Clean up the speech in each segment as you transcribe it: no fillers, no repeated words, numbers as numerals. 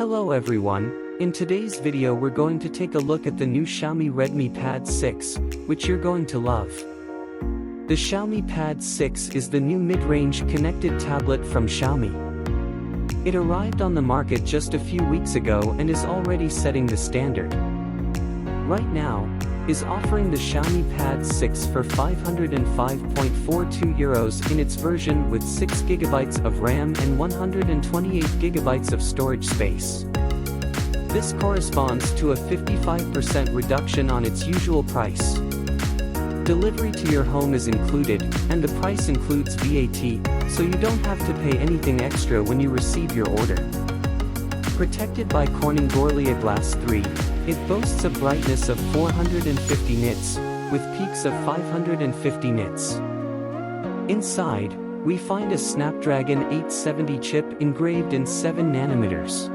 Hello everyone, in today's video we're going to take a look at the new Xiaomi Redmi Pad 6, which you're going to love. The Xiaomi Pad 6 is the new mid-range connected tablet from Xiaomi. It arrived on the market just a few weeks ago and is already setting the standard. Right now, is offering the Xiaomi Pad 6 for €505.42 in its version with 6GB of RAM and 128GB of storage space. This corresponds to a 55% reduction on its usual price. Delivery to your home is included, and the price includes VAT, so you don't have to pay anything extra when you receive your order. Protected by Corning Gorilla Glass 3, it boasts a brightness of 450 nits, with peaks of 550 nits. Inside, we find a Snapdragon 870 chip engraved in 7 nanometers.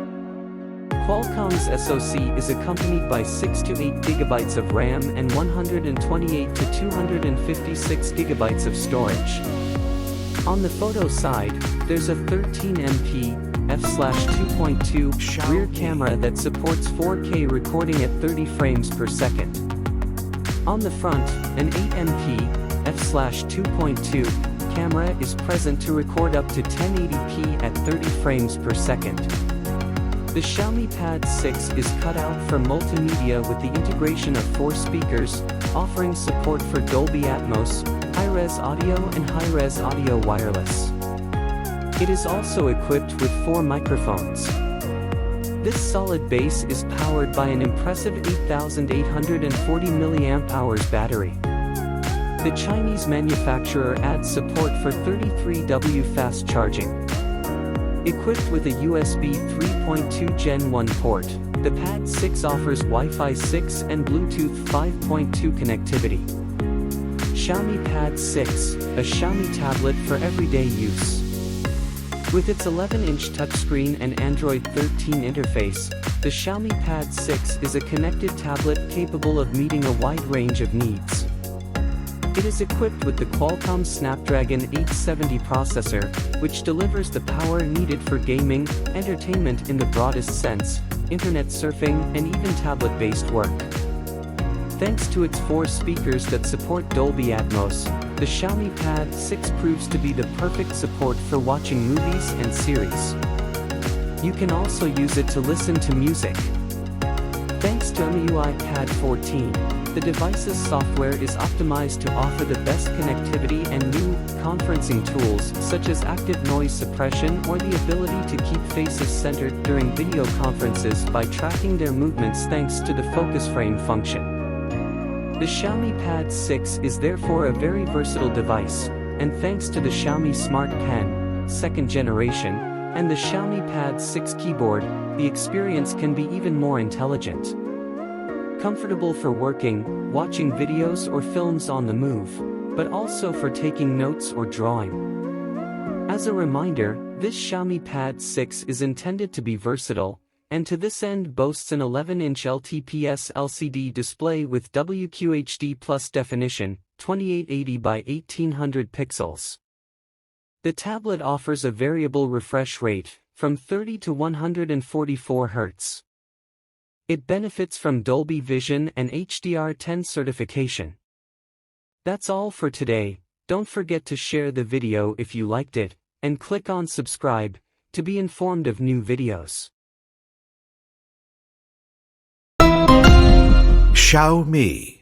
Qualcomm's SoC is accompanied by 6 to 8GB of RAM and 128 to 256GB of storage. On the photo side, there's a 13MP f/2.2 rear camera that supports 4K recording at 30 frames per second. On the front, an 8MP f/2.2 camera is present to record up to 1080p at 30 frames per second. The Xiaomi Pad 6 is cut out for multimedia with the integration of 4 speakers, offering support for Dolby Atmos, high-res audio and high-res audio wireless. It is also equipped with 4 microphones. This solid base is powered by an impressive 8840 mAh battery. The Chinese manufacturer adds support for 33W fast charging. Equipped with a USB 3.2 Gen 1 port, the Pad 6 offers Wi-Fi 6 and Bluetooth 5.2 connectivity. Xiaomi Pad 6, a Xiaomi tablet for everyday use. With its 11-inch touchscreen and Android 13 interface, the Xiaomi Pad 6 is a connected tablet capable of meeting a wide range of needs. It is equipped with the Qualcomm Snapdragon 870 processor, which delivers the power needed for gaming, entertainment in the broadest sense, internet surfing, and even tablet-based work. Thanks to its 4 speakers that support Dolby Atmos, the Xiaomi Pad 6 proves to be the perfect support for watching movies and series. You can also use it to listen to music. Thanks to MIUI Pad 14, the device's software is optimized to offer the best connectivity and new conferencing tools such as active noise suppression or the ability to keep faces centered during video conferences by tracking their movements thanks to the focus frame function. The Xiaomi Pad 6 is therefore a very versatile device, and thanks to the Xiaomi Smart Pen, 2nd generation, and the Xiaomi Pad 6 keyboard, the experience can be even more intelligent. Comfortable for working, watching videos or films on the move, but also for taking notes or drawing. As a reminder, this Xiaomi Pad 6 is intended to be versatile, and to this end boasts an 11-inch LTPS LCD display with WQHD+ definition, 2880 by 1800 pixels. The tablet offers a variable refresh rate, from 30 to 144 Hz. It benefits from Dolby Vision and HDR10 certification. That's all for today. Don't forget to share the video if you liked it, and click on subscribe, to be informed of new videos. Xiaomi